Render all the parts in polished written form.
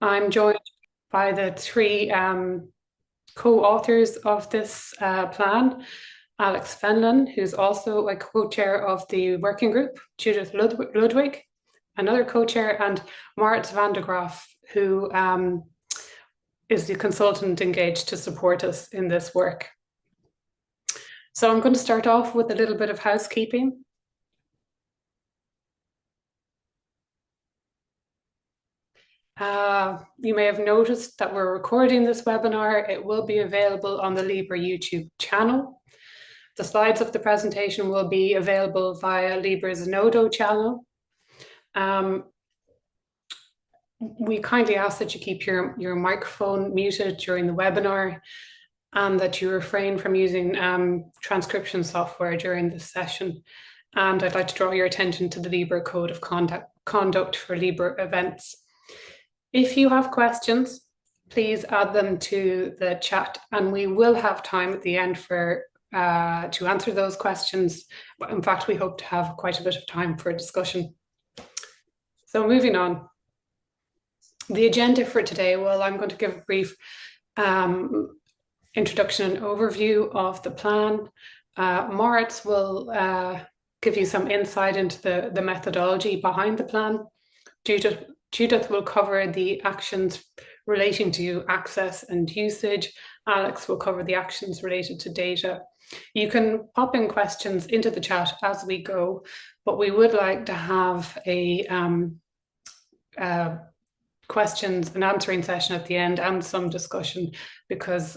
I'm joined by the three co-authors of this plan, Alex Fenlon, who's also a co-chair of the working group, Judith Ludwig, another co-chair, and Maurits van der Graaf, who is the consultant engaged to support us in this work. So I'm going to start off with a little bit of housekeeping. You may have noticed that we're recording this webinar. It will be available on the LIBER YouTube channel. The slides of the presentation will be available via LIBER's Nodo channel. We kindly ask that you keep your microphone muted during the webinar and that you refrain from using transcription software during this session. And I'd like to draw your attention to the LIBER Code of Conduct for LIBER events. If you have questions, please add them to the chat, and we will have time at the end for to answer those questions. In fact, we hope to have quite a bit of time for discussion. So moving on. The agenda for today, well, I'm going to give a brief introduction and overview of the plan. Maurits will give you some insight into the methodology behind the plan. Judith will cover the actions relating to access and usage. Alex will cover the actions related to data. You can pop in questions into the chat as we go, but we would like to have a questions and answering session at the end and some discussion, because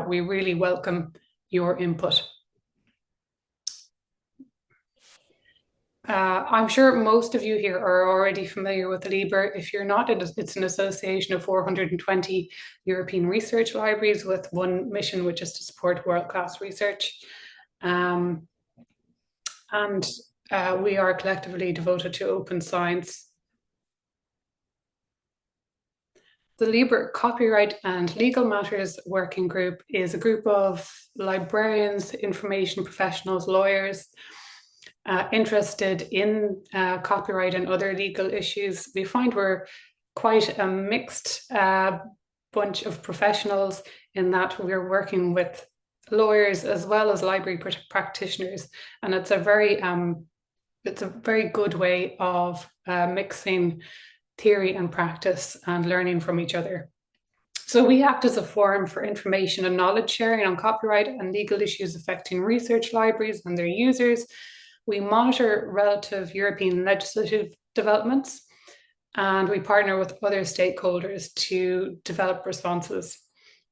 we really welcome your input. I'm sure most of you here are already familiar with LIBER. If you're not, it's an association of 420 European research libraries with one mission, which is to support world-class research. We are collectively devoted to open science. The LIBER Copyright and Legal Matters Working Group is a group of librarians, information professionals, lawyers, interested in copyright and other legal issues. We find we're quite a mixed bunch of professionals in that we're working with lawyers as well as library practitioners, and it's a very good way of mixing theory and practice and learning from each other. So we act as a forum for information and knowledge sharing on copyright and legal issues affecting research libraries and their users. We monitor relative European legislative developments, and we partner with other stakeholders to develop responses.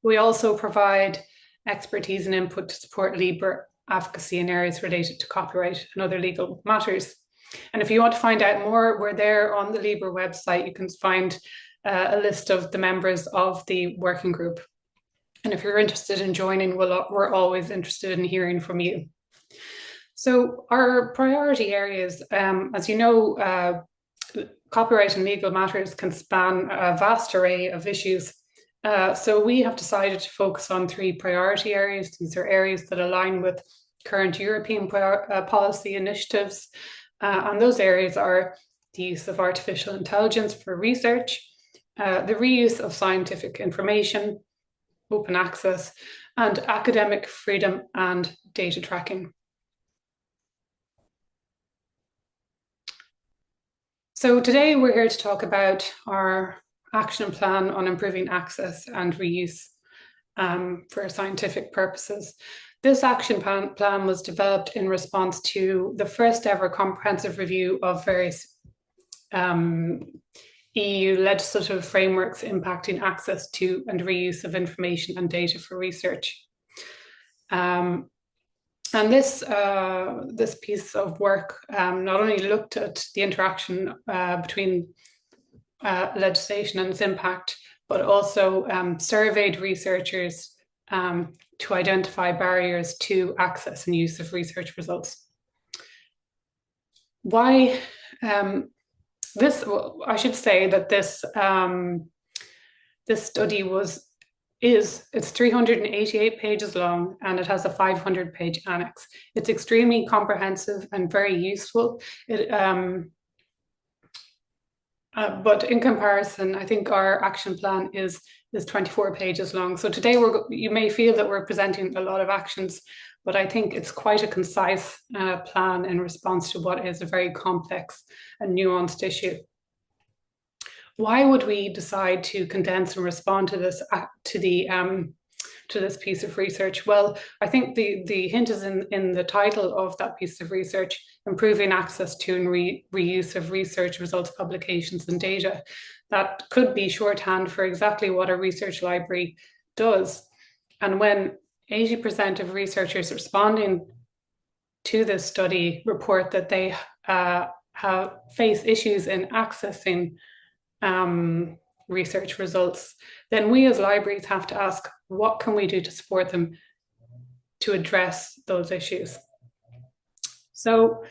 We also provide expertise and input to support LIBER advocacy in areas related to copyright and other legal matters. And if you want to find out more, we're there on the LIBER website. You can find a list of the members of the working group. And if you're interested in joining, we're always interested in hearing from you. So our priority areas, as you know, copyright and legal matters can span a vast array of issues. So we have decided to focus on three priority areas. These are areas that align with current European policy initiatives. And those areas are the use of artificial intelligence for research, the reuse of scientific information, open access, and academic freedom and data tracking. So today we're here to talk about our action plan on improving access and reuse for scientific purposes. This action plan was developed in response to the first ever comprehensive review of various EU legislative frameworks impacting access to and reuse of information and data for research. And this piece of work not only looked at the interaction between legislation and its impact, but also surveyed researchers to identify barriers to access and use of research results. Why this? Well, I should say that this study it's 388 pages long, and it has a 500-page annex. It's extremely comprehensive and very useful. But in comparison, I think our action plan is 24 pages long. So today you may feel that we're presenting a lot of actions, but I think it's quite a concise plan in response to what is a very complex and nuanced issue. Why would we decide to condense and respond to this to this piece of research? Well, I think the hint is in the title of that piece of research: improving access to and reuse of research results, publications, and data. That could be shorthand for exactly what a research library does. And when 80% of researchers responding to this study report that they face issues in accessing research results, then we as libraries have to ask, what can we do to support them to address those issues? So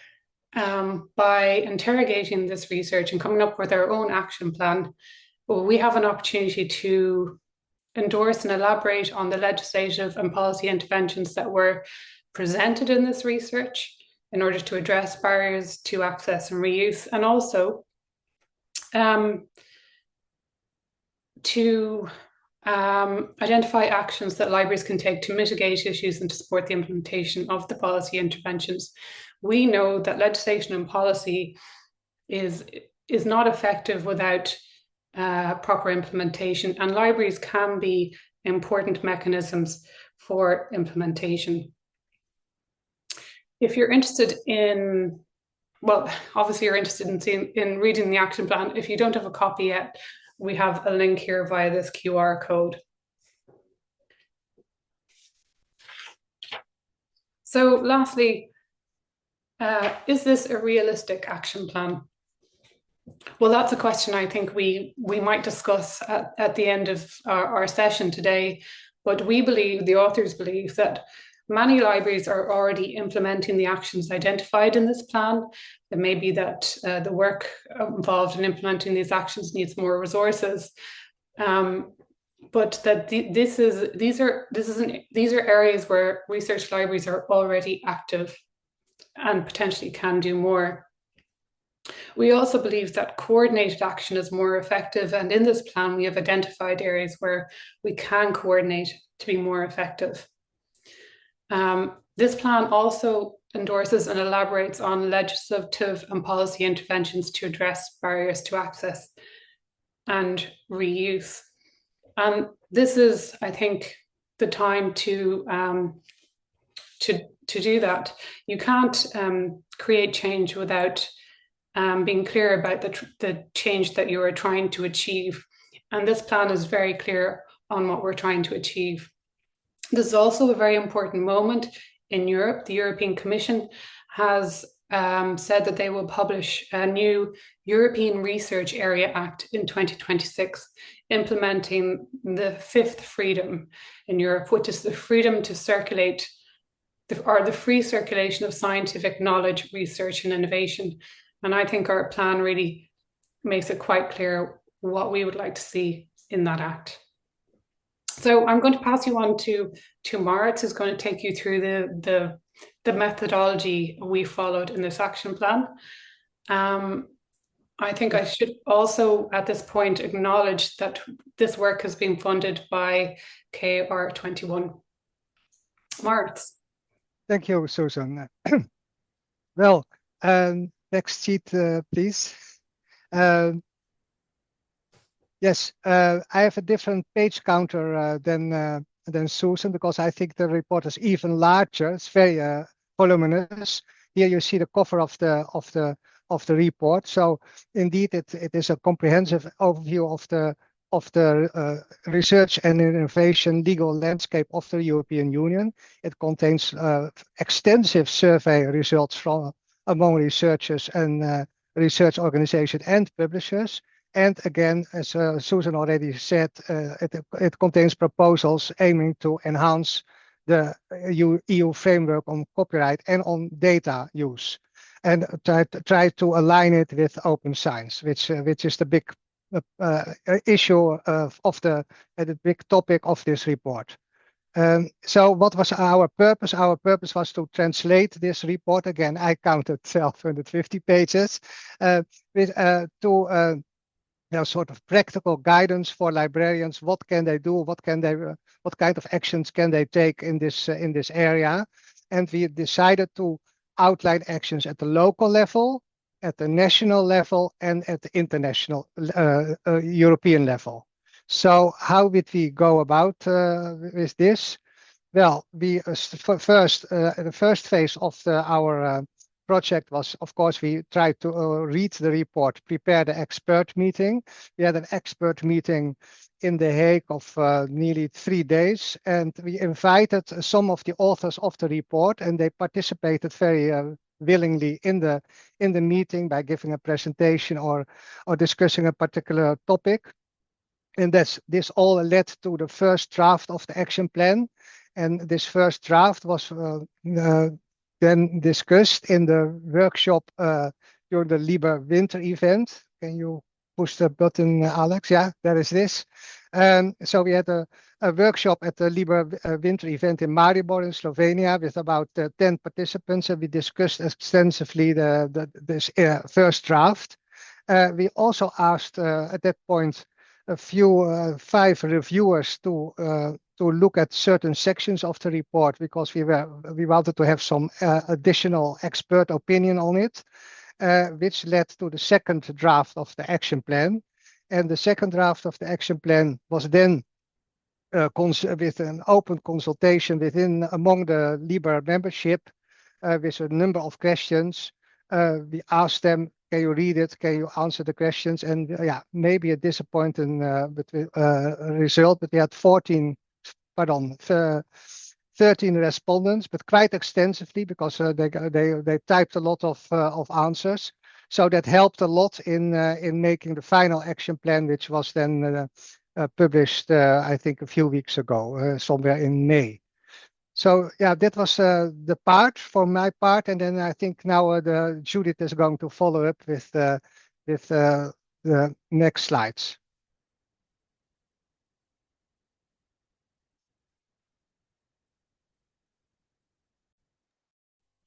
by interrogating this research and coming up with our own action plan, we have an opportunity to endorse and elaborate on the legislative and policy interventions that were presented in this research in order to address barriers to access and reuse, and also to identify actions that libraries can take to mitigate issues and to support the implementation of the policy interventions. We know that legislation and policy is not effective without proper implementation, and libraries can be important mechanisms for implementation. If you're interested in, well, obviously you're interested in reading the action plan. If you don't have a copy yet, we have a link here via this QR code. So lastly, is this a realistic action plan? Well, that's a question I think we might discuss at the end of our session today. But we believe, the authors believe, that many libraries are already implementing the actions identified in this plan. It may be that the work involved in implementing these actions needs more resources, but that these are areas where research libraries are already active and potentially can do more. We also believe that coordinated action is more effective, and in this plan we have identified areas where we can coordinate to be more effective. This plan also endorses and elaborates on legislative and policy interventions to address barriers to access and reuse. And this is, I think, the time to do that. You can't create change without being clear about the change that you are trying to achieve. And this plan is very clear on what we're trying to achieve. This is also a very important moment in Europe. The European Commission has said that they will publish a new European Research Area Act in 2026, implementing the fifth freedom in Europe, which is the freedom to circulate, or the free circulation of scientific knowledge, research, and innovation. And I think our plan really makes it quite clear what we would like to see in that act. So I'm going to pass you on to Maurits, who's going to take you through the methodology we followed in this action plan. I think I should also at this point acknowledge that this work has been funded by KR21. Maurits. Thank you, Susan. Well, next sheet, please. Yes, I have a different page counter than Susan, because I think the report is even larger. It's very voluminous. Here you see the cover of the report. So indeed, it is a comprehensive overview of the research and innovation legal landscape of the European Union. It contains extensive survey results from among researchers and research organizations and publishers. And again, as Susan already said, it contains proposals aiming to enhance the EU framework on copyright and on data use, and try to align it with open science, which is the big issue of the big topic of this report. So what was our purpose? Our purpose was to translate this report. Again, I counted 1,250 pages, sort of practical guidance for librarians. What can they do? What kind of actions can they take in this area? And we decided to outline actions at the local level, at the national level, and at the international European level. So how did we go about with this? Well, we the first phase of our project was, of course, we tried to read the report, prepare the expert meeting. We had an expert meeting in The Hague of nearly 3 days, and we invited some of the authors of the report, and they participated very willingly in the meeting by giving a presentation or discussing a particular topic. And this all led to the first draft of the action plan. And this first draft was then discussed in the workshop during the LIBER winter event. Can you push the button, Alex? Yeah, there is this. So we had a workshop at the LIBER winter event in Maribor in Slovenia with about 10 participants, and we discussed extensively this first draft. We also asked at that point a few 5 reviewers to look at certain sections of the report, because we wanted to have some additional expert opinion on it, which led to the second draft of the action plan. And the second draft of the action plan was then with an open consultation among the LIBER membership with a number of questions. We asked them, can you read it? Can you answer the questions? And yeah, maybe a disappointing result, but we had 13 respondents, but quite extensively, because they typed a lot of answers. So that helped a lot in making the final action plan, which was then published, I think, a few weeks ago, somewhere in May. So yeah, that was the part for my part, and then I think now Judith is going to follow up with the next slides.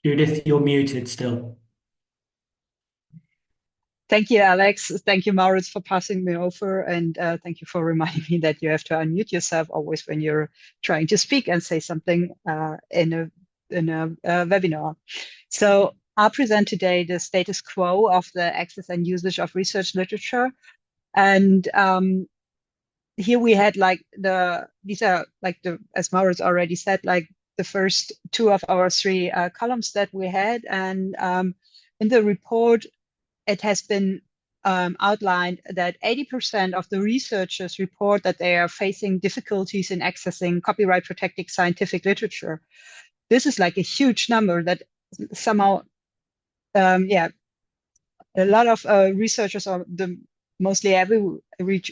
Judith, you're muted still. Thank you, Alex. Thank you, Maurits, for passing me over. And thank you for reminding me that you have to unmute yourself always when you're trying to speak and say something in a webinar. So I'll present today the status quo of the access and usage of research literature. And here we had these are as Maurits already said, like the first 2 of our 3 columns that we had. And in the report, it has been outlined that 80% of the researchers report that they are facing difficulties in accessing copyright-protected scientific literature. This is like a huge number that somehow, a lot of researchers, or mostly every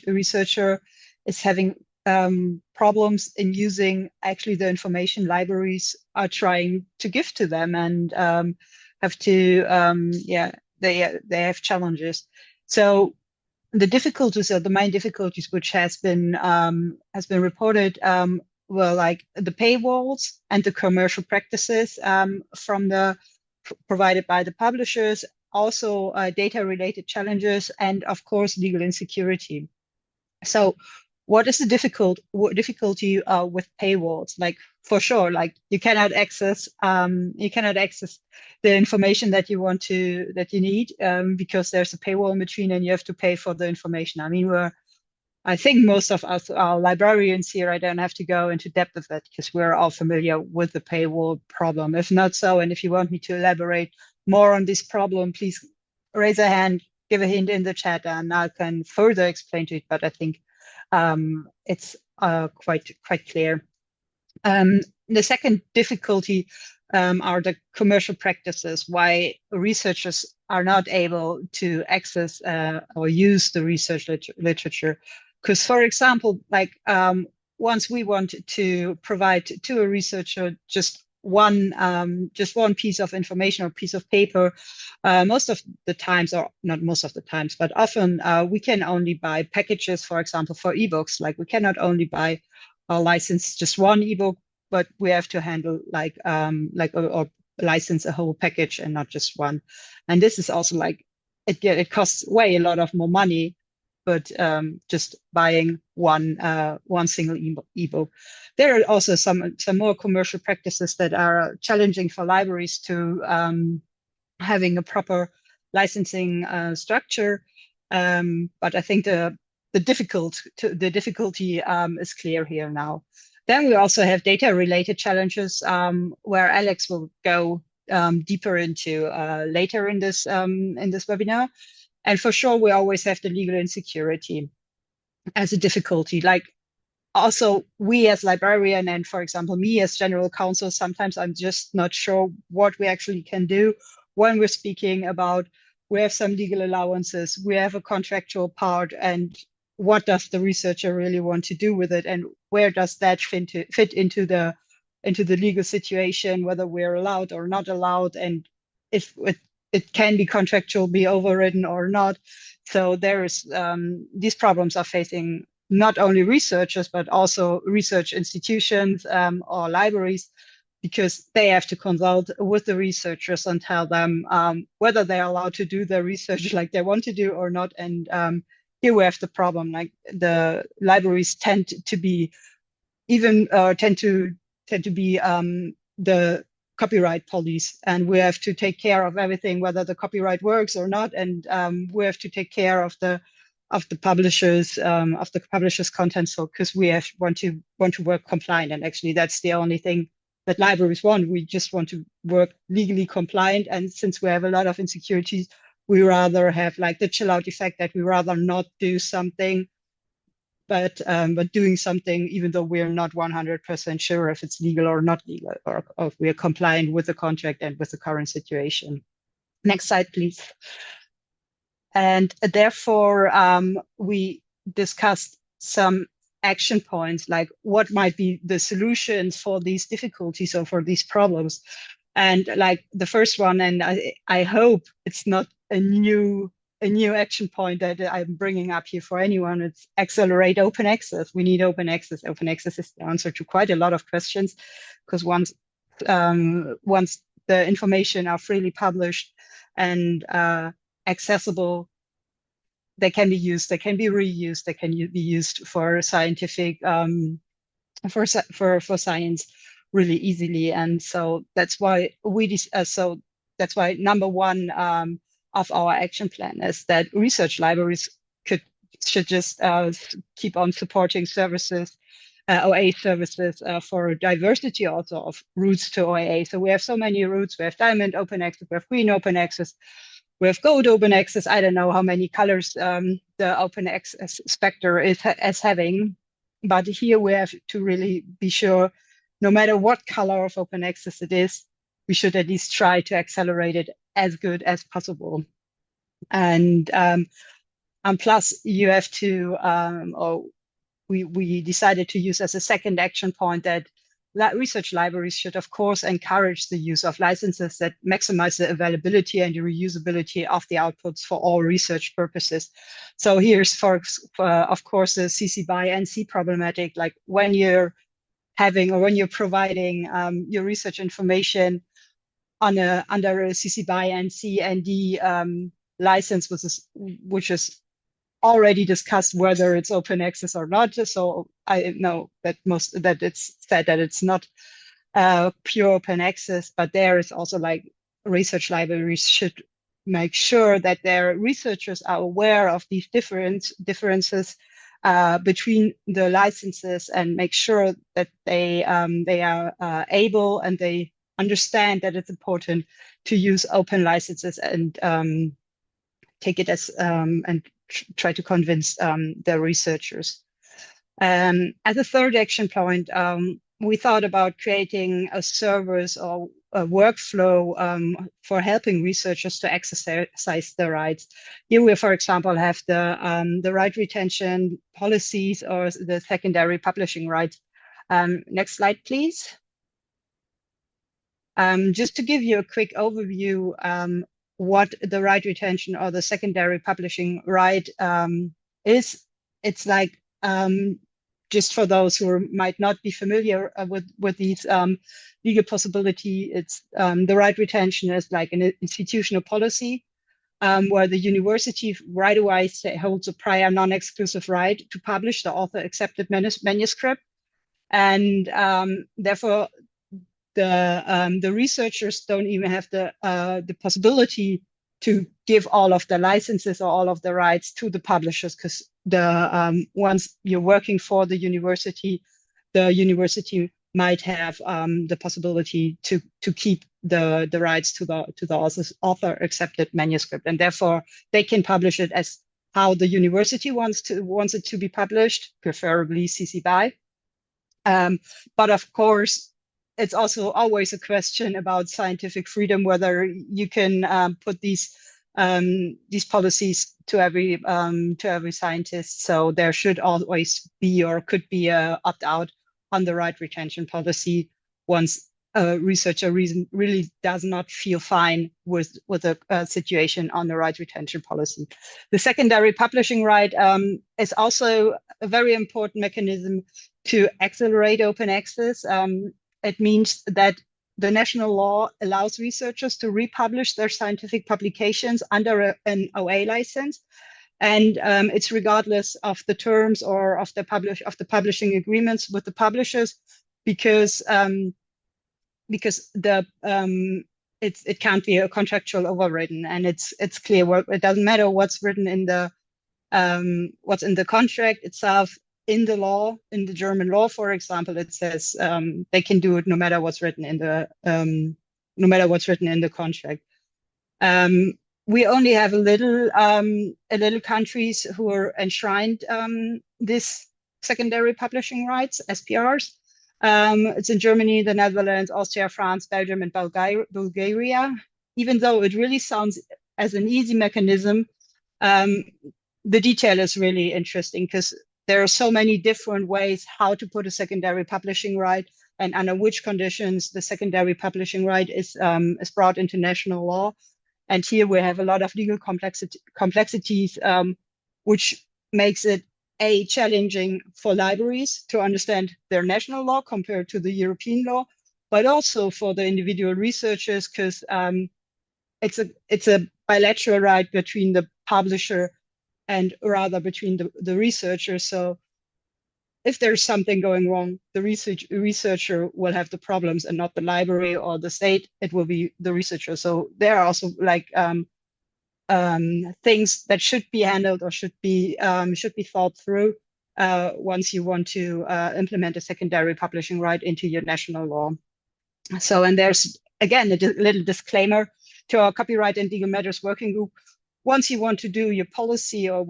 researcher, is having problems in using actually the information libraries are trying to give to them, and have to, they have challenges. So the difficulties, or the main difficulties, which has been reported, were like the paywalls and the commercial practices provided by the publishers, also data-related challenges, and of course legal insecurity. So what is the difficulty with paywalls? Like, for sure, like you cannot access the information that you need because there's a paywall in between, and you have to pay for the information. I mean, I think most of us are librarians here. I don't have to go into depth of that because we're all familiar with the paywall problem. If not so, and if you want me to elaborate more on this problem, please raise a hand, give a hint in the chat, and I can further explain to it. But I think it's quite clear. The second difficulty are the commercial practices, why researchers are not able to access or use the research literature. Because, for example, like once we want to provide to a researcher just one piece of information or piece of paper, most of the times, or not most of the times, but often we can only buy packages, for example, for ebooks. Like we cannot only buy or license just one ebook, but we have to handle or license a whole package and not just one. And this is also like it costs way a lot of more money. but just buying one single ebook. There are also some more commercial practices that are challenging for libraries to having a proper licensing structure. But I think the difficulty is clear here now. Then we also have data-related challenges where Alex will go deeper into later in this webinar. And for sure, we always have the legal insecurity as a difficulty. Like also we as librarian and, for example, me as general counsel, sometimes I'm just not sure what we actually can do when we're speaking about we have some legal allowances, we have a contractual part, and what does the researcher really want to do with it, and where does that fit into the legal situation, whether we're allowed or not allowed, and if it can be contractual, be overridden or not. So there is these problems are facing not only researchers but also research institutions or libraries, because they have to consult with the researchers and tell them whether they're allowed to do their research like they want to do or not. And here we have the problem, like the libraries tend to be the copyright police, and we have to take care of everything, whether the copyright works or not, and we have to take care of the publishers content. So because we want to work compliant, and actually that's the only thing that libraries want. We just want to work legally compliant, and since we have a lot of insecurities, we rather have like the chill out effect, that we rather not do something, but doing something even though we're not 100% sure if it's legal or not legal, or if we are compliant with the contract and with the current situation. Next slide, please. And therefore, we discussed some action points, like what might be the solutions for these difficulties or for these problems. And like the first one, and I hope it's not a new action point that I'm bringing up here for anyone, it's accelerate open access. We need open access. Open access is the answer to quite a lot of questions, because once the information are freely published and accessible, they can be used, they can be reused, they can be used for scientific for science really easily. And so that's why that's why number one of our action plan is that research libraries should just keep on supporting services, OA services for diversity also of routes to OA. So we have so many routes. We have diamond open access, we have green open access, we have gold open access. I don't know how many colors the open access spectrum is having, but here we have to really be sure, no matter what color of open access it is, we should at least try to accelerate it as good as possible. And plus you have to, we decided to use as a second action point that research libraries should, of course, encourage the use of licenses that maximize the availability and the reusability of the outputs for all research purposes. So here's, of course, the CC BY NC problematic, like when you're having or when you're providing your research information under a CC BY NC ND license, which is already discussed whether it's open access or not. So I know that it's said that it's not pure open access, but there is also like research libraries should make sure that their researchers are aware of these differences between the licenses, and make sure that they are able and they understand that it's important to use open licenses and take it as and try to convince the researchers. As a third action point, we thought about creating a service or a workflow for helping researchers to exercise their rights. Here we, for example, have the right retention policies or the secondary publishing rights. Next slide, please. Just to give you a quick overview, what the right retention or the secondary publishing right is. It's like, just for those who might not be familiar with these legal possibility, it's the right retention is like an institutional policy where the university right away holds a prior non-exclusive right to publish the author-accepted manuscript. And therefore, the researchers don't even have the possibility to give all of the licenses or all of the rights to the publishers, because once you're working for the university might have the possibility to keep the rights to the author accepted manuscript, and therefore they can publish it as how the university wants it to be published, preferably CC BY. But of course, it's also always a question about scientific freedom, whether you can put these policies to every scientist. So there should always be, or could be, a opt-out on the right retention policy once a researcher really does not feel fine with a situation on the right retention policy. The secondary publishing right is also a very important mechanism to accelerate open access. It means that the national law allows researchers to republish their scientific publications under an OA license. And it's regardless of the terms or of the publishing agreements with the publishers, because it can't be a contractual overridden, and it's clear. It doesn't matter what's written in the contract itself. In the law, in the German law, for example, it says they can do it no matter what's written in the contract. We only have a little countries who are enshrined this secondary publishing rights, SPRs. It's in Germany, the Netherlands, Austria, France, Belgium, and Bulgaria. Even though it really sounds as an easy mechanism, the detail is really interesting, because there are so many different ways how to put a secondary publishing right and under which conditions the secondary publishing right is brought into national law. And here we have a lot of legal complexities, which makes it challenging for libraries to understand their national law compared to the European law, but also for the individual researchers, because it's a bilateral right between the publisher and rather between the researcher. So if there's something going wrong, the researcher will have the problems and not the library or the state. It will be the researcher. So there are also things that should be handled or should be thought through once you want to implement a secondary publishing right into your national law. So, and there's again a little disclaimer to our Copyright and Legal Matters Working Group. Once you want to do your policy, or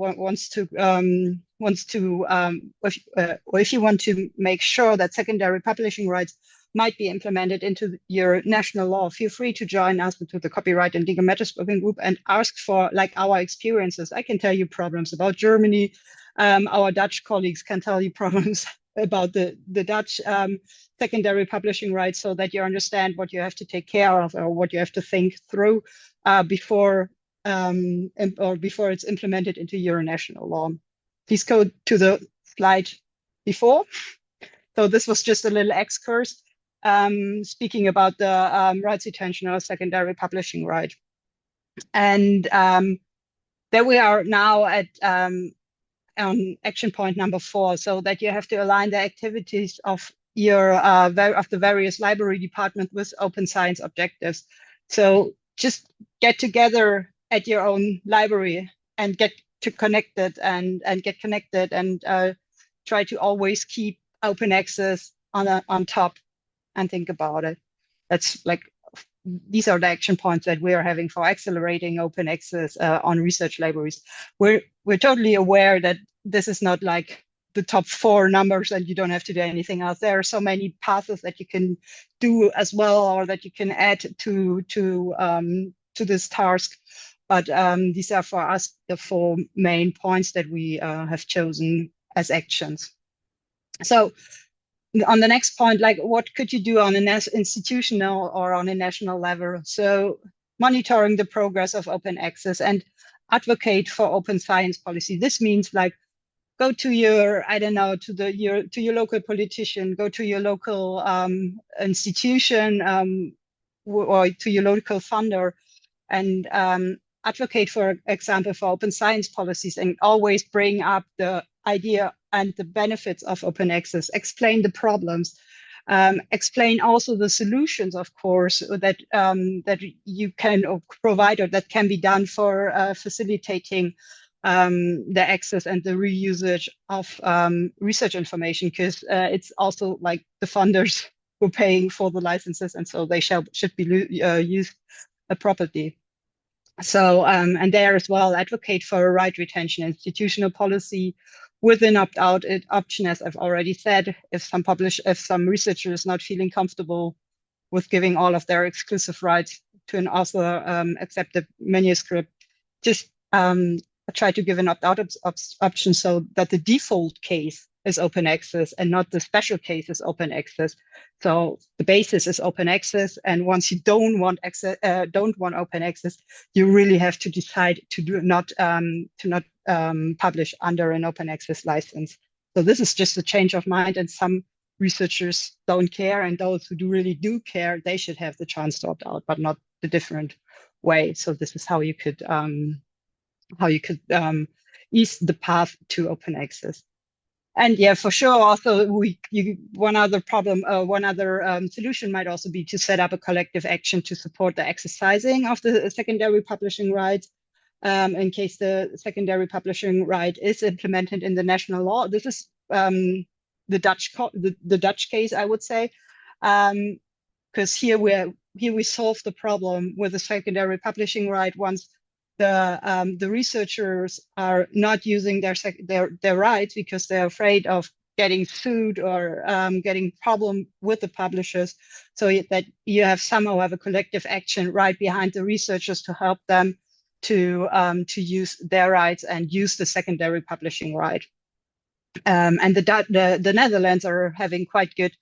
if you want to make sure that secondary publishing rights might be implemented into your national law, feel free to join us to the Copyright and Legal Matters Working Group and ask for our experiences. I can tell you problems about Germany. Our Dutch colleagues can tell you problems about the Dutch secondary publishing rights, so that you understand what you have to take care of or what you have to think through before it's implemented into your national law. Please go to the slide before. So this was just a little excursus speaking about the rights retention or secondary publishing right. And there we are now at on action point number 4, so that you have to align the activities of your of the various library departments with open science objectives. So just get together at your own library and get connected and try to always keep open access on top and think about it. That's these are the action points that we are having for accelerating open access on research libraries. We're totally aware that this is not like the top 4 numbers and you don't have to do anything else. There are so many paths that you can do as well, or that you can add to this task. But these are for us the 4 main points that we have chosen as actions. So on the next point, what could you do on an institutional or on a national level? So monitoring the progress of open access and advocate for open science policy. This means go to your, I don't know, to your local politician, go to your local institution or to your local funder, and advocate, for example, for open science policies and always bring up the idea and the benefits of open access, explain the problems, explain also the solutions, of course, that that you can provide or that can be done for facilitating the access and the reusage of research information, because it's also like the funders who are paying for the licenses, and so they should be used properly. So, and there as well, advocate for a right retention institutional policy with an opt-out option, as I've already said. If some researcher is not feeling comfortable with giving all of their exclusive rights to an author accepted manuscript, just try to give an opt-out option so that the default case is open access and not the special case is open access. So the basis is open access, and once you don't want open access, you really have to decide to not publish under an open access license. So this is just a change of mind, and some researchers don't care, and those who really do care, they should have the chance to opt out, but not the different way. So this is how you could ease the path to open access. And yeah, for sure, also one other solution might also be to set up a collective action to support the exercising of the secondary publishing rights, in case the secondary publishing right is implemented in the national law. This is the Dutch case, I would say, because here we solve the problem with the secondary publishing right once the researchers are not using their rights because they're afraid of getting sued or getting problem with the publishers, so that you somehow have a collective action right behind the researchers to help them to use their rights and use the secondary publishing right. And the Netherlands are having quite good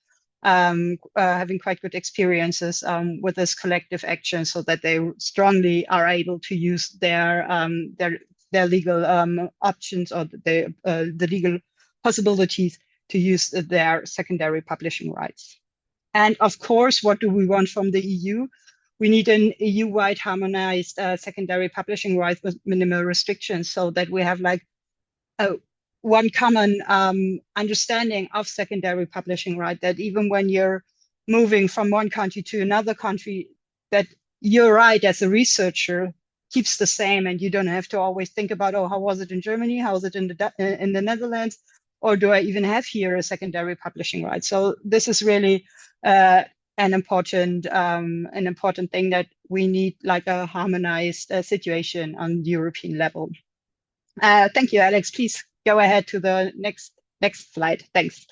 experiences with this collective action, so that they strongly are able to use their legal options or the legal possibilities to use their secondary publishing rights. And of course, what do we want from the EU? We need an EU-wide harmonized secondary publishing rights with minimal restrictions, so that we have like one common understanding of secondary publishing right, that even when you're moving from one country to another country, that your right as a researcher keeps the same, and you don't have to always think about, oh, how was it in Germany? How is it in the Netherlands? Or do I even have here a secondary publishing right? So this is really an important thing, that we need like a harmonized situation on the European level. Thank you, Alex. Please go ahead to the next slide. Thanks.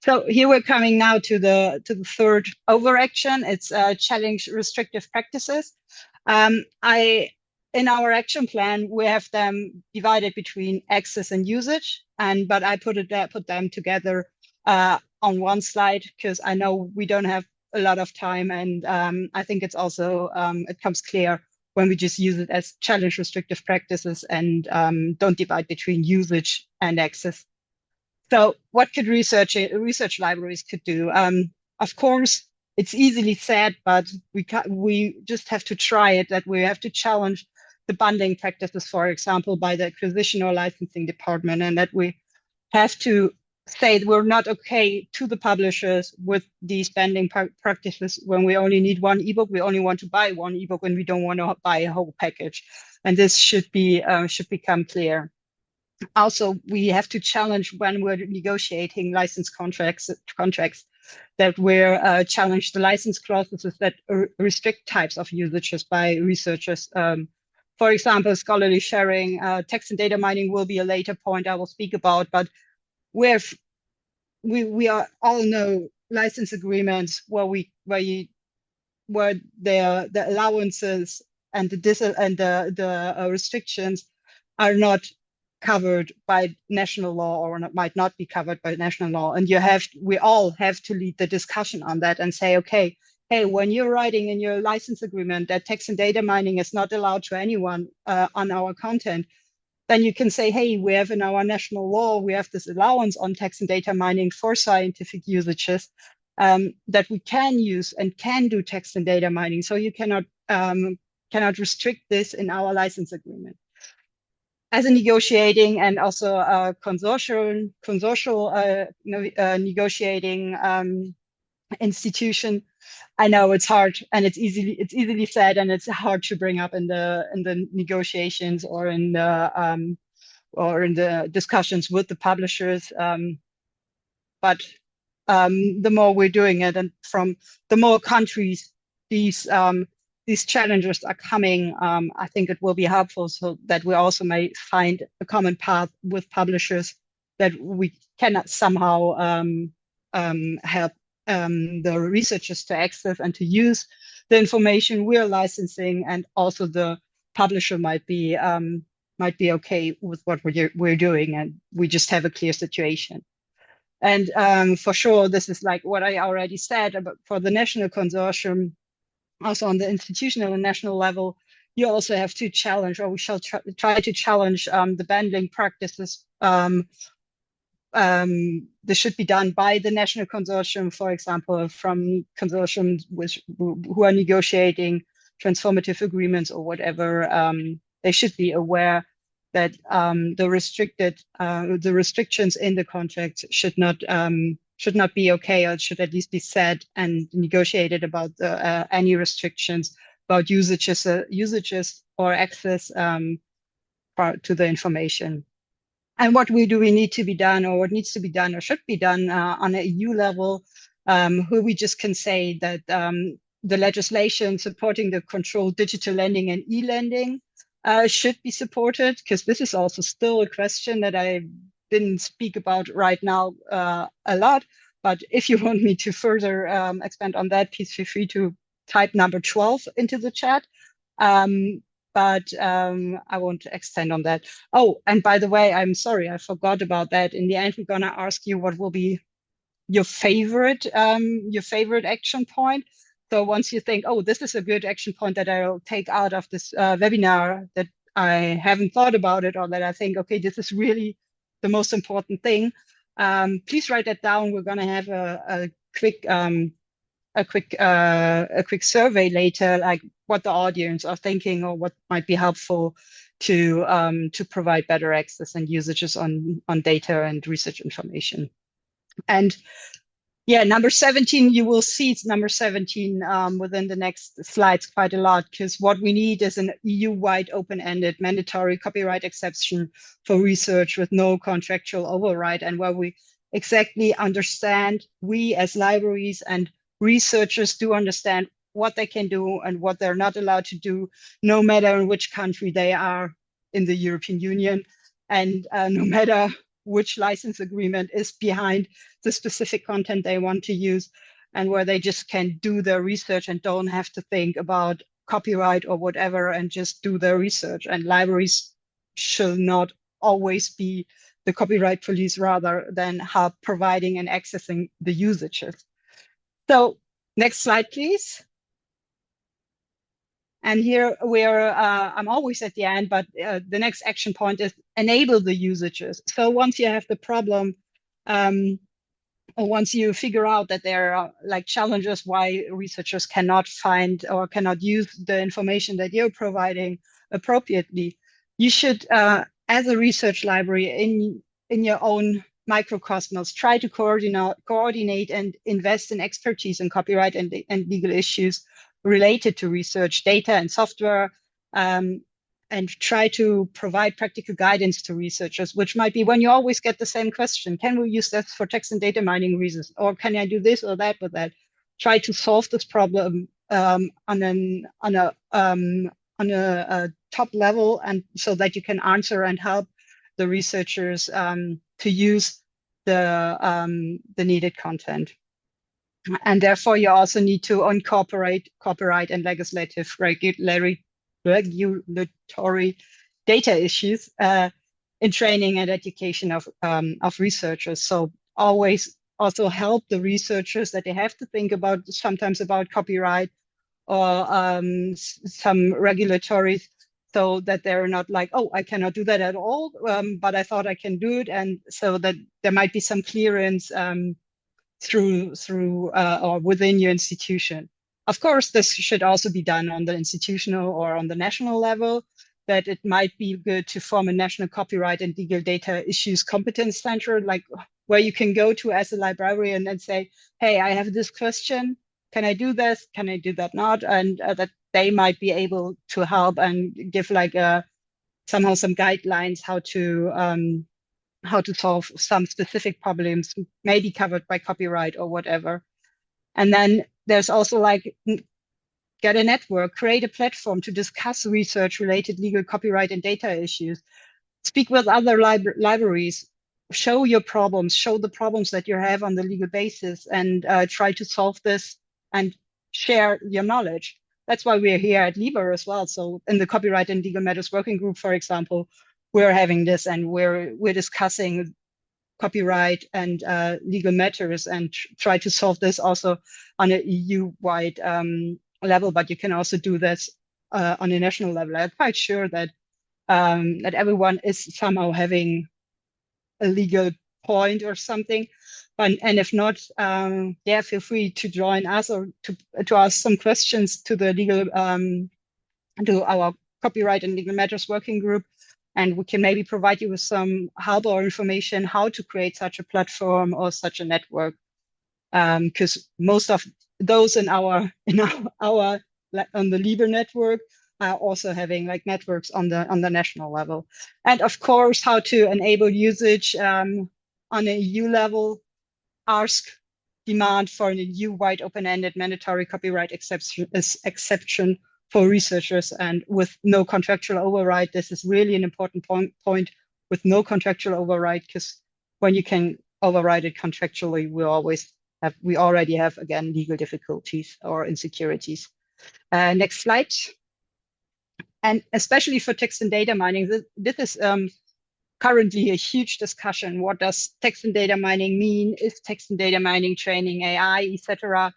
So here we're coming now to the third overaction. It's challenge restrictive practices. In our action plan, we have them divided between access and usage, but I put them together on one slide because I know we don't have a lot of time, and I think it's also it comes clear when we just use it as challenge restrictive practices and don't divide between usage and access. So what could research libraries could do? Of course, it's easily said, but we just have to try it, that we have to challenge the bundling practices, for example, by the acquisition or licensing department, and that we have to say that we're not okay to the publishers with these bundling practices when we only need one ebook, we only want to buy one ebook, and we don't want to buy a whole package. And this should become clear. Also, we have to challenge when we're negotiating license contracts that we're challenge the license clauses that restrict types of usages by researchers. For example, scholarly sharing, text and data mining will be a later point I will speak about, but we all know license agreements where the allowances and the restrictions are not covered by national law, or might not be covered by national law, and we all have to lead the discussion on that and say, okay, hey, when you're writing in your license agreement that text and data mining is not allowed to anyone on our content, then you can say, hey, we have in our national law, we have this allowance on text and data mining for scientific usages that we can use and can do text and data mining. So you cannot restrict this in our license agreement. As a negotiating and also a consortial negotiating institution, I know it's hard and it's easily said, and it's hard to bring up in the negotiations or in the discussions with the publishers. But the more we're doing it, and from the more countries these challenges are coming, I think it will be helpful so that we also may find a common path with publishers that we cannot somehow help the researchers to access and to use the information we are licensing, and also the publisher might be okay with what we're doing, and we just have a clear situation. And for sure, this is like what I already said about for the national consortium. Also on the institutional and national level, you also have to challenge, or we shall try to challenge the banding practices. This should be done by the national consortium, for example, from consortiums who are negotiating transformative agreements or whatever. They should be aware that the restrictions in the contract should not be okay, or should at least be said and negotiated about any restrictions about usages or access to the information. And what we need to be done, or what needs to be done, or should be done on an EU level, who we just can say that the legislation supporting the controlled digital lending and e-lending should be supported, because this is also still a question that I didn't speak about right now a lot. But if you want me to further expand on that, please feel free to type number 12 into the chat. But I won't extend on that. Oh, and by the way, I'm sorry, I forgot about that. In the end, we're gonna ask you what will be your favorite action point. So once you think, oh, this is a good action point that I'll take out of this webinar, that I haven't thought about it, or that I think, okay, this is really the most important thing, please write that down. We're gonna have a quick survey later, like what the audience are thinking, or what might be helpful to provide better access and usages on data and research information. And yeah, number 17, you will see it's number 17 within the next slides quite a lot, because what we need is an EU-wide open-ended mandatory copyright exception for research with no contractual override, and where we exactly understand, we as libraries and researchers do understand what they can do and what they're not allowed to do, no matter in which country they are in the European Union, and no matter which license agreement is behind the specific content they want to use, and where they just can do their research and don't have to think about copyright or whatever, and just do their research. And libraries should not always be the copyright police, rather than help providing and accessing the usages. So next slide, please. And here we're, I'm always at the end, but the next action point is enable the usages. So once you have the problem, or once you figure out that there are like challenges why researchers cannot find or cannot use the information that you're providing appropriately, you should, as a research library in your own microcosmos, try to coordinate and invest in expertise in copyright and legal issues related to research, data and software, and try to provide practical guidance to researchers, which might be when you always get the same question: can we use this for text and data mining reasons? Or can I do this or that with that? Try to solve this problem on a top level, and so that you can answer and help the researchers to use the needed content. And therefore, you also need to incorporate copyright and legislative regulatory data issues in training and education of researchers. So always also help the researchers that they have to think about sometimes about copyright or some regulatory, so that they're not like, oh, I cannot do that at all, but I thought I can do it. And so that there might be some clearance through or within your institution. Of course, this should also be done on the institutional or on the national level, that it might be good to form a national copyright and legal data issues competence center, like where you can go to as a librarian and say, hey, I have this question. Can I do this? Can I do that not? And that they might be able to help and give like somehow some guidelines how to solve some specific problems, maybe covered by copyright or whatever. And then there's also like, get a network, create a platform to discuss research-related legal copyright and data issues. Speak with other libraries, show your problems, show the problems that you have on the legal basis, and try to solve this and share your knowledge. That's why we're here at LIBER as well. So in the Copyright and Legal Matters Working Group, for example, we're having this and we're discussing copyright and legal matters and try to solve this also on an EU-wide level, but you can also do this on a national level. I'm quite sure that that everyone is somehow having a legal point or something, and if not, yeah, feel free to join us or to ask some questions to the legal to our Copyright and Legal Matters Working Group, and we can maybe provide you with some help or information how to create such a platform or such a network, because most of those in our on the LIBER network are also having like networks on the national level. And of course, how to enable usage on an EU level, ask, demand for an EU-wide open-ended mandatory copyright exception for researchers and with no contractual override. This is really an important point with no contractual override, because when you can override it contractually, we already have, again, legal difficulties or insecurities. Next slide. And especially for text and data mining, this is currently a huge discussion. What does text and data mining mean? Is text and data mining training AI, etc.?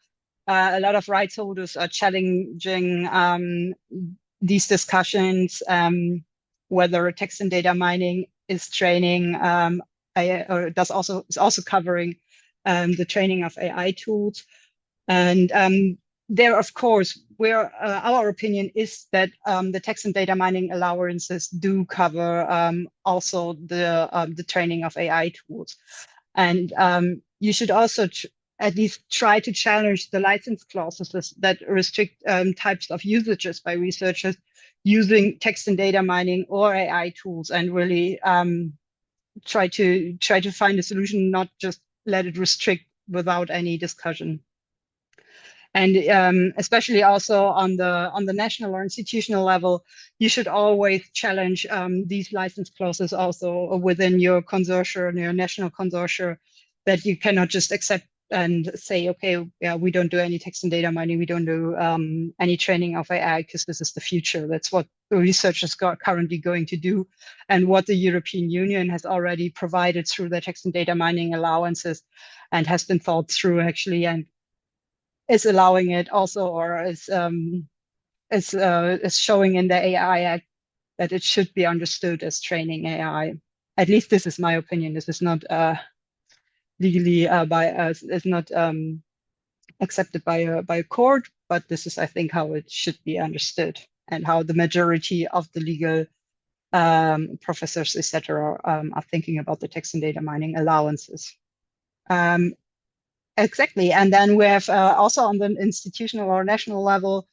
A lot of rights holders are challenging these discussions, whether text and data mining is training or is also covering the training of AI tools. And there, of course, our opinion is that the text and data mining allowances do cover also the training of AI tools. And you should also at least try to challenge the license clauses that restrict types of usages by researchers using text and data mining or AI tools, and really try to find a solution, not just let it restrict without any discussion. And especially also on the national or institutional level, you should always challenge these license clauses also within your consortia and your national consortia, that you cannot just accept and say, okay, yeah, we don't do any text and data mining, we don't do any training of AI because this is the future. That's what the researchers are currently going to do, and what the European Union has already provided through the text and data mining allowances, and has been thought through actually, and is allowing it also, or is showing in the AI Act that it should be understood as training AI. At least this is my opinion. This is not legally by us, is not accepted by a court, but this is, I think, how it should be understood, and how the majority of the legal professors, etc., are thinking about the text and data mining allowances. Exactly, and then we have also on the institutional or national level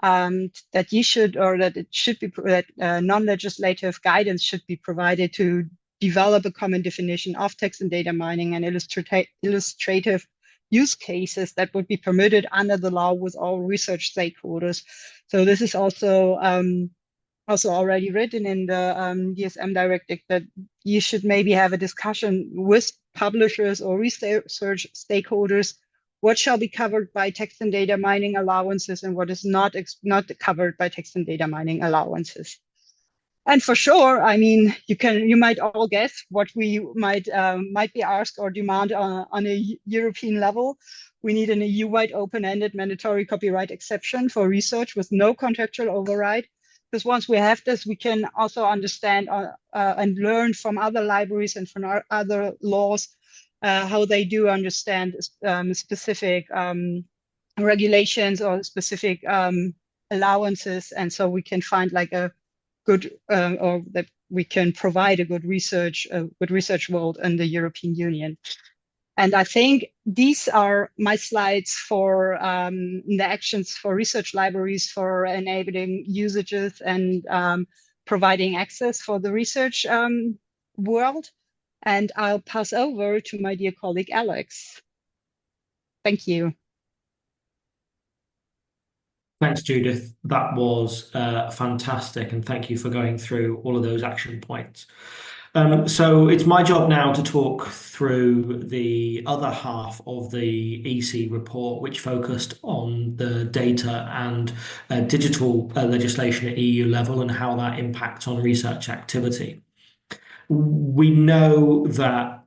that you should, or that it should be, that non-legislative guidance should be provided to develop a common definition of text and data mining and illustrative use cases that would be permitted under the law with all research stakeholders. So this is also already written in the DSM directive, that you should maybe have a discussion with publishers or research stakeholders, what shall be covered by text and data mining allowances and what is not covered by text and data mining allowances. And for sure, I mean, you might all guess what we might be asked or demand on a European level. We need an EU-wide open-ended mandatory copyright exception for research with no contractual override. Because once we have this, we can also understand and learn from other libraries and from our other laws how they do understand specific regulations or specific allowances, and so we can find like a good or that we can provide a good research world in the European Union. And I think these are my slides for the actions for research libraries for enabling usages and providing access for the research world. And I'll pass over to my dear colleague, Alex. Thank you. Thanks, Judith. That was fantastic, and thank you for going through all of those action points. So it's my job now to talk through the other half of the EC report, which focused on the data and digital legislation at EU level and how that impacts on research activity. We know that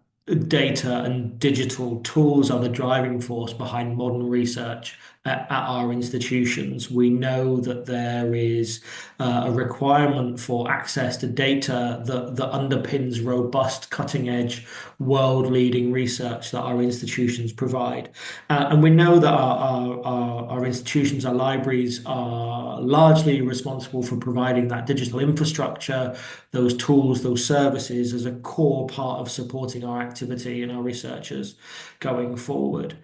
data and digital tools are the driving force behind modern research at our institutions. We know that there is a requirement for access to data that underpins robust, cutting-edge, world-leading research that our institutions provide. And we know that our institutions, our libraries, are largely responsible for providing that digital infrastructure, those tools, those services as a core part of supporting our activity and our researchers going forward.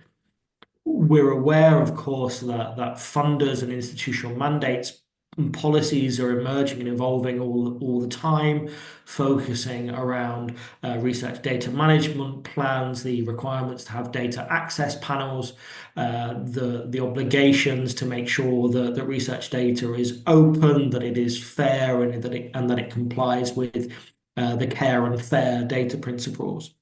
We're aware, of course, that funders and institutional mandates and policies are emerging and evolving all the time, focusing around research data management plans, the requirements to have data access panels, the obligations to make sure that research data is open, that it is fair, and that it complies with the care and fair data principles.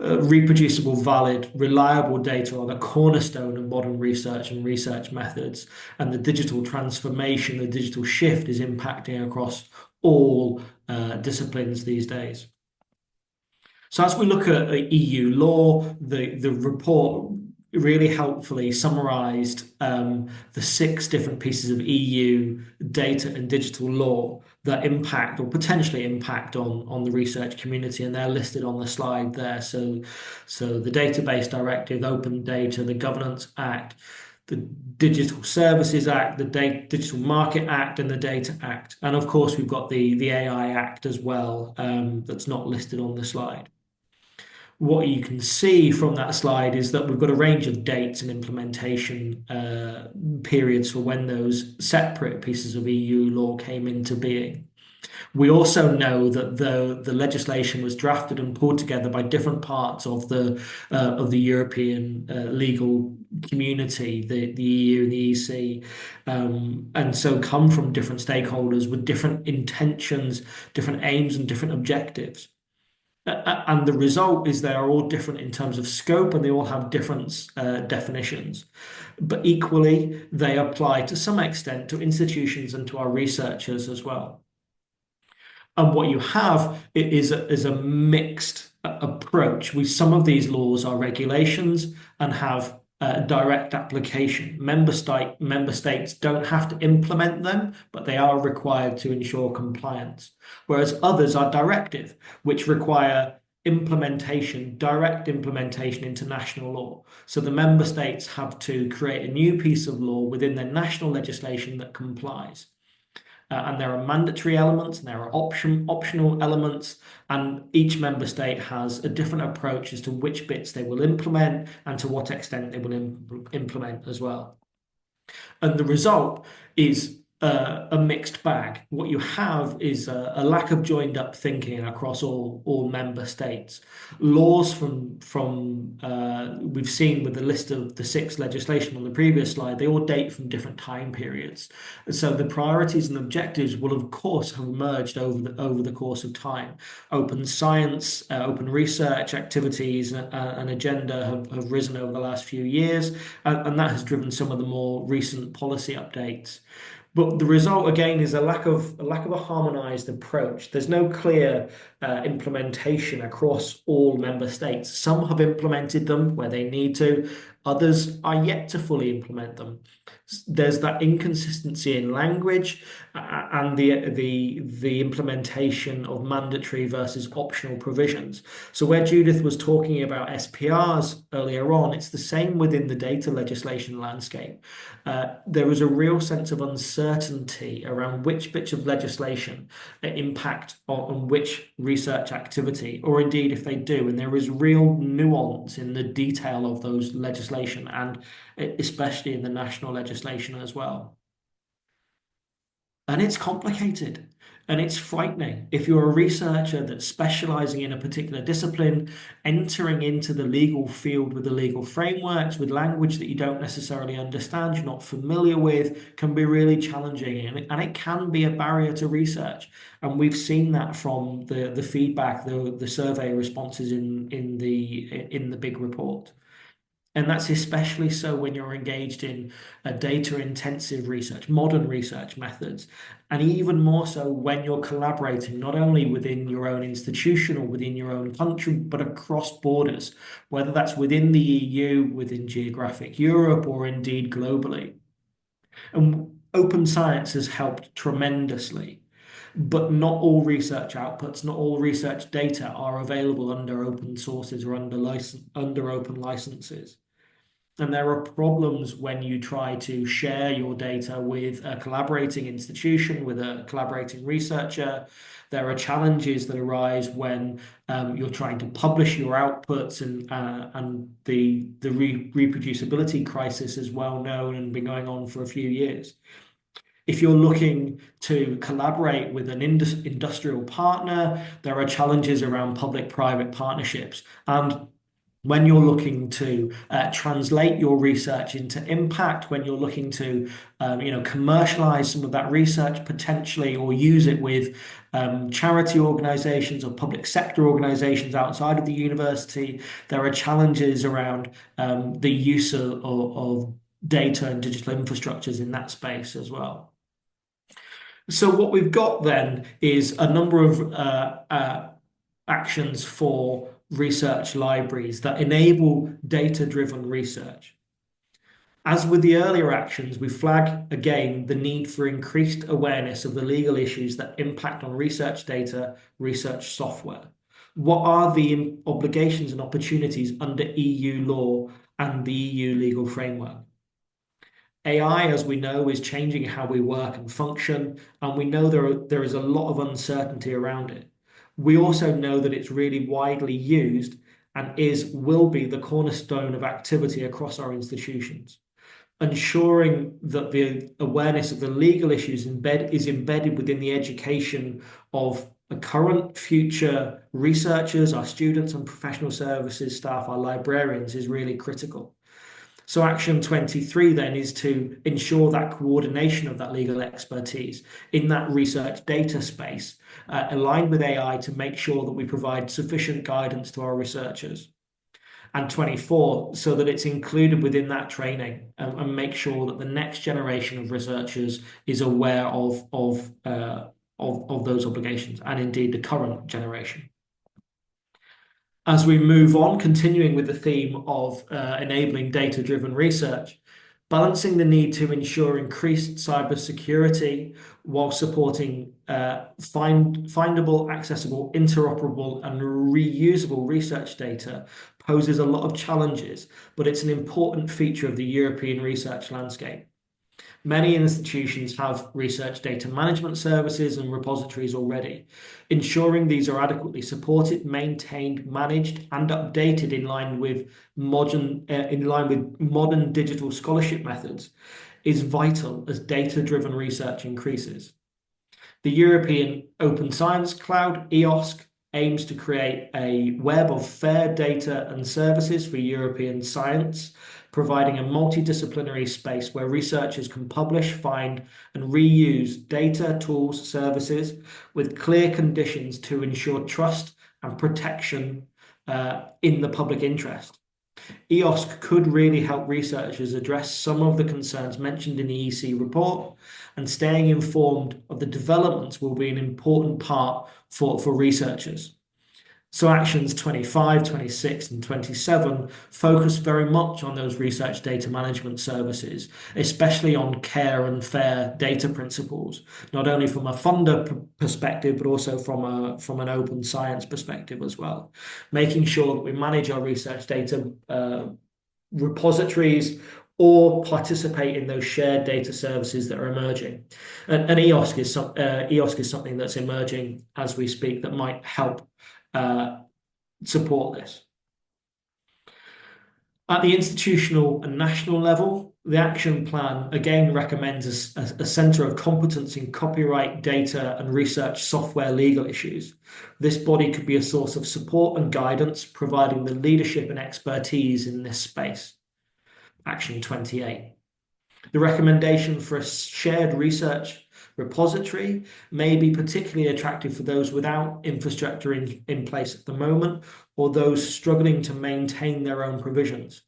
Reproducible, valid, reliable data are the cornerstone of modern research and research methods, and the digital transformation, the digital shift is impacting across all disciplines these days. So as we look at EU law, the report really helpfully summarized the 6 different pieces of EU data and digital law that impact or potentially impact on the research community, and they're listed on the slide there. So the Database Directive, Open Data, the Governance Act, the Digital Services Act, the Digital Market Act, and the Data Act. And of course, we've got the AI Act as well, that's not listed on the slide. What you can see from that slide is that we've got a range of dates and implementation periods for when those separate pieces of EU law came into being. We also know that the legislation was drafted and pulled together by different parts of the European legal community, the EU and the EC, and so come from different stakeholders with different intentions, different aims, and different objectives. And the result is they are all different in terms of scope, and they all have different definitions. But equally, they apply to some extent to institutions and to our researchers as well. And what you have is a mixed approach. Some of these laws are regulations and have direct application. Member states don't have to implement them, but they are required to ensure compliance. Whereas others are directive, which require implementation, direct implementation into national law. So the member states have to create a new piece of law within their national legislation that complies. And there are mandatory elements and there are optional elements, and each member state has a different approach as to which bits they will implement and to what extent they will implement as well. And the result is a mixed bag. What you have is a lack of joined up thinking across all member states. Laws from we've seen with the list of the 6 legislation on the previous slide, they all date from different time periods. So the priorities and objectives will of course have emerged over the course of time. Open science, open research activities and agenda have risen over the last few years, and that has driven some of the more recent policy updates. But the result, again, is a lack of a harmonized approach. There's no clear implementation across all member states. Some have implemented them where they need to, Others are yet to fully implement them. There's that inconsistency in language and the implementation of mandatory versus optional provisions. So where Judith was talking about SPRs earlier on, it's the same within the data legislation landscape. There is a real sense of uncertainty around which bits of legislation impact on which research activity, or indeed if they do, and there is real nuance in the detail of those legislation, and especially in the national legislation as well. And it's complicated and it's frightening. If you're a researcher that's specializing in a particular discipline, entering into the legal field with the legal frameworks, with language that you don't necessarily understand, you're not familiar with, can be really challenging, and it can be a barrier to research. And we've seen that from the feedback, the survey responses in the big report. And that's especially so when you're engaged in data-intensive research, modern research methods, and even more so when you're collaborating not only within your own institution or within your own country, but across borders, whether that's within the EU, within geographic Europe, or indeed globally. And open science has helped tremendously. But not all research outputs, not all research data are available under open sources or under open licenses. And there are problems when you try to share your data with a collaborating institution, with a collaborating researcher. There are challenges that arise when you're trying to publish your outputs, and the reproducibility crisis is well known and been going on for a few years. If you're looking to collaborate with an industrial partner, there are challenges around public-private partnerships. And when you're looking to translate your research into impact, when you're looking to commercialize some of that research potentially, or use it with charity organizations or public sector organizations outside of the university, there are challenges around the use of data and digital infrastructures in that space as well. So what we've got then is a number of actions for research libraries that enable data-driven research. As with the earlier actions, we flag again the need for increased awareness of the legal issues that impact on research data, research software. What are the obligations and opportunities under EU law and the EU legal framework? AI, as we know, is changing how we work and function, and we know there is a lot of uncertainty around it. We also know that it's really widely used and will be the cornerstone of activity across our institutions. Ensuring that the awareness of the legal issues is embedded within the education of the current, future researchers, our students and professional services staff, our librarians, is really critical. So action 23 then is to ensure that coordination of that legal expertise in that research data space, aligned with AI, to make sure that we provide sufficient guidance to our researchers. And 24, so that it's included within that training, and make sure that the next generation of researchers is aware of those obligations, and indeed the current generation. As we move on, continuing with the theme of enabling data-driven research, balancing the need to ensure increased cybersecurity while supporting findable, accessible, interoperable, and reusable research data poses a lot of challenges, but it's an important feature of the European research landscape. Many institutions have research data management services and repositories already. Ensuring these are adequately supported, maintained, managed, and updated in line with modern digital scholarship methods is vital as data-driven research increases. The European Open Science Cloud, EOSC, aims to create a web of fair data and services for European science, providing a multidisciplinary space where researchers can publish, find, and reuse data, tools, services with clear conditions to ensure trust and protection in the public interest. EOSC could really help researchers address some of the concerns mentioned in the EC report, and staying informed of the developments will be an important part for researchers. So actions 25, 26, and 27 focus very much on those research data management services, especially on care and fair data principles, not only from a funder perspective, but also from an open science perspective as well. Making sure that we manage our research data repositories or participate in those shared data services that are emerging. And EOSC is something that's emerging as we speak that might help support this. At the institutional and national level, the action plan again recommends a centre of competence in copyright, data and research software legal issues. This body could be a source of support and guidance, providing the leadership and expertise in this space. Action 28. The recommendation for a shared research repository may be particularly attractive for those without infrastructure in place at the moment, or those struggling to maintain their own provisions.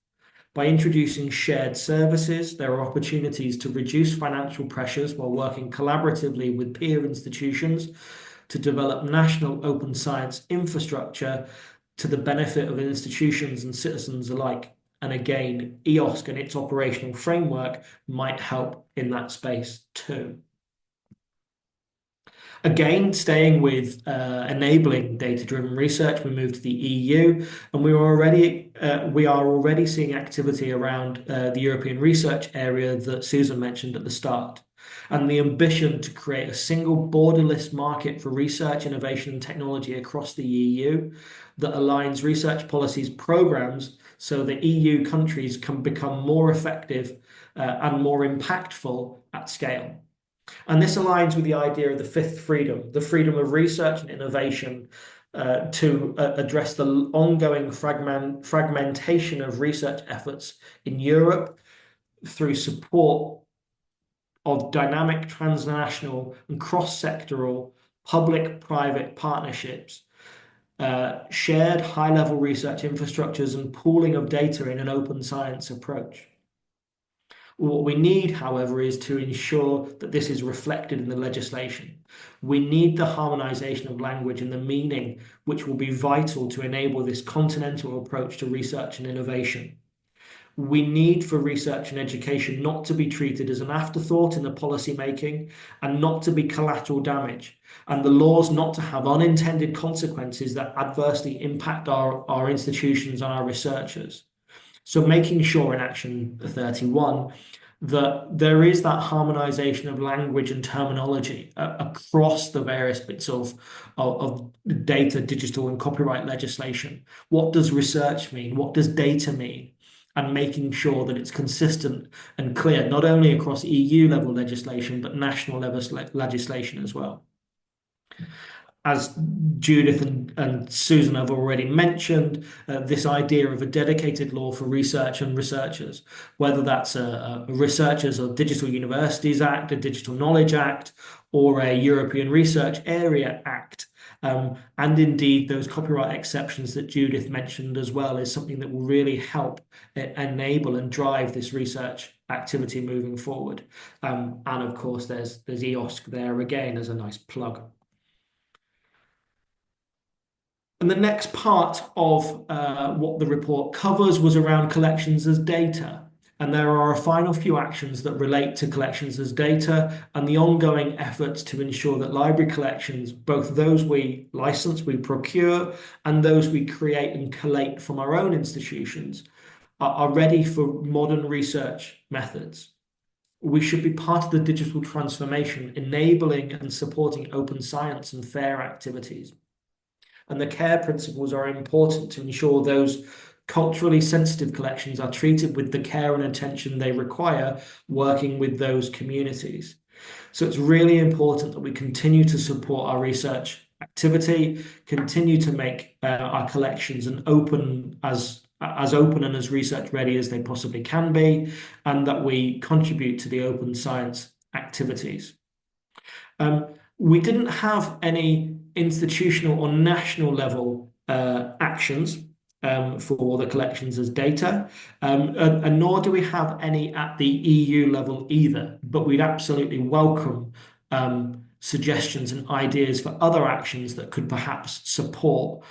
By introducing shared services, there are opportunities to reduce financial pressures while working collaboratively with peer institutions to develop national open science infrastructure to the benefit of institutions and citizens alike. And again, EOSC and its operational framework might help in that space too. Again, staying with enabling data-driven research, we move to the EU, and we are already seeing activity around the European research area that Susan mentioned at the start, and the ambition to create a single borderless market for research, innovation, and technology across the EU that aligns research policies programs so that EU countries can become more effective and more impactful at scale. And this aligns with the idea of the fifth freedom, the freedom of research and innovation to address the ongoing fragmentation of research efforts in Europe through support of dynamic transnational and cross-sectoral public-private partnerships, shared high-level research infrastructures and pooling of data in an open science approach. What we need, however, is to ensure that this is reflected in the legislation. We need the harmonization of language and the meaning, which will be vital to enable this continental approach to research and innovation. We need for research and education not to be treated as an afterthought in the policy making and not to be collateral damage, and the laws not to have unintended consequences that adversely impact our institutions and our researchers. So making sure in Action 31 that there is that harmonization of language and terminology across the various bits of data, digital and copyright legislation. What does research mean? What does data mean? And making sure that it's consistent and clear, not only across EU level legislation, but national level legislation as well. As Judith and Susan have already mentioned, this idea of a dedicated law for research and researchers, whether that's a Researchers or Digital Universities Act, a Digital Knowledge Act, or a European Research Area Act, and indeed those copyright exceptions that Judith mentioned as well, is something that will really help enable and drive this research activity moving forward. And of course, there's EOSC there again as a nice plug. And the next part of what the report covers was around collections as data. And there are a final few actions that relate to collections as data and the ongoing efforts to ensure that library collections, both those we license, we procure, and those we create and collate from our own institutions, are ready for modern research methods. We should be part of the digital transformation, enabling and supporting open science and fair activities. And the care principles are important to ensure those culturally sensitive collections are treated with the care and attention they require, working with those communities. So it's really important that we continue to support our research activity, continue to make our collections as open and as research ready as they possibly can be, and that we contribute to the open science activities. We didn't have any institutional or national level actions for the collections as data, and nor do we have any at the EU level either, but we'd absolutely welcome suggestions and ideas for other actions that could perhaps support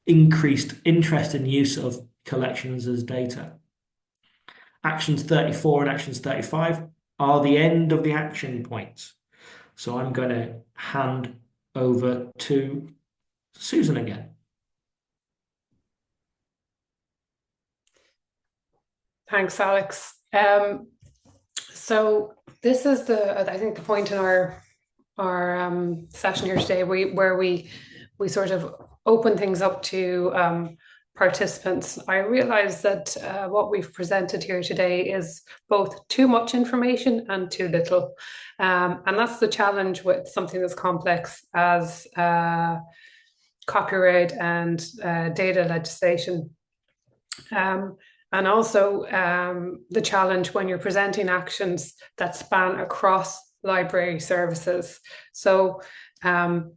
increased interest in use of collections as data. Actions 34 and actions 35 are the end of the action points. So I'm going to hand over to Susan again. Thanks, Alex. So this is I think the point in our session here today where we sort of open things up to participants. I realize that what we've presented here today is both too much information and too little. And that's the challenge with something that's complex as copyright and data legislation. And also the challenge when you're presenting actions that span across library services. So you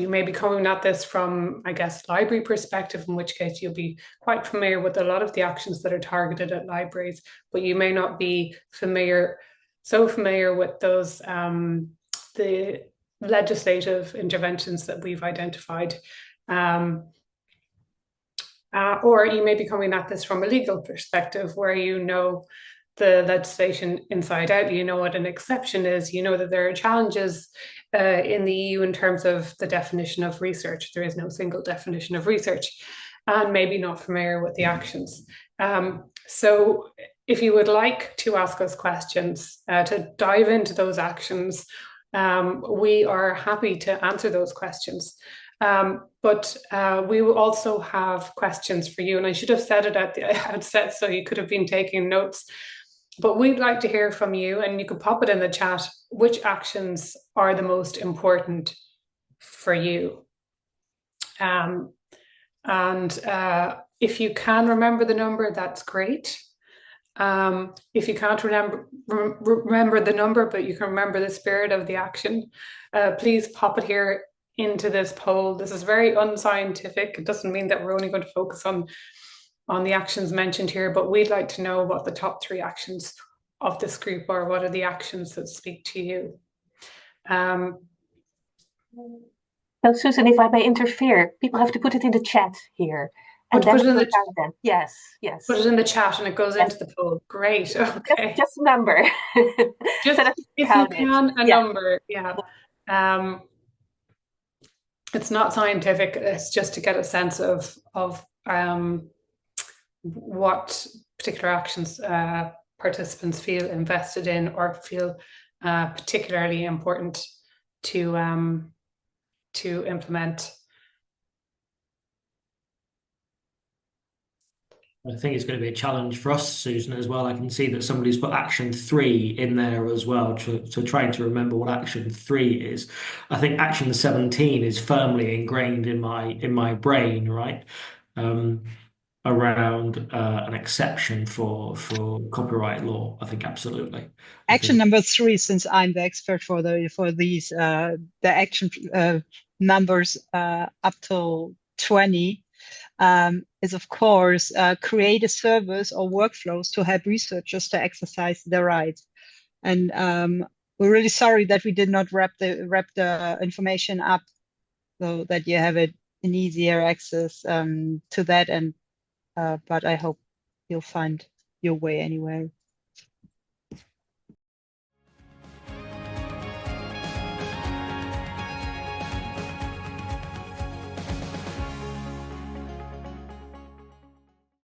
may be coming at this from, I guess, library perspective, in which case you'll be quite familiar with a lot of the actions that are targeted at libraries, but you may not be so familiar with those, the legislative interventions that we've identified. Or you may be coming at this from a legal perspective where you know the legislation inside out, you know what an exception is, you know that there are challenges in the EU in terms of the definition of research. There is no single definition of research, and maybe not familiar with the actions. So if you would like to ask us questions, to dive into those actions, we are happy to answer those questions. But we will also have questions for you, and I should have said it at the outset so you could have been taking notes. But we'd like to hear from you, and you could pop it in the chat, which actions are the most important for you. And if you can remember the number, that's great. If you can't remember the number, but you can remember the spirit of the action, please pop it here into this poll. This is very unscientific. It doesn't mean that we're only going to focus on the actions mentioned here, but we'd like to know what the top 3 actions of this group are. What are the actions that speak to you? So Susan, if I may interfere, people have to put it in the chat here. And then put it in the chat. Yes. Put it in the chat and it goes into the poll. Great. Okay. Just a number. Just so if you can, a number. Yeah. It's not scientific. It's just to get a sense of what particular actions participants feel invested in or feel particularly important to implement. I think it's going to be a challenge for us, Susan, as well. I can see that somebody's put action 3 in there as well, so trying to remember what action 3 is. I think action 17 is firmly ingrained in my brain, right? Around an exception for copyright law. I think absolutely. Action number 3, since I'm the expert for these the action numbers up to 20. Is of course create a service or workflows to help researchers to exercise their rights. And we're really sorry that we did not wrap the information up so that you have an easier access to that. And but I hope you'll find your way anyway.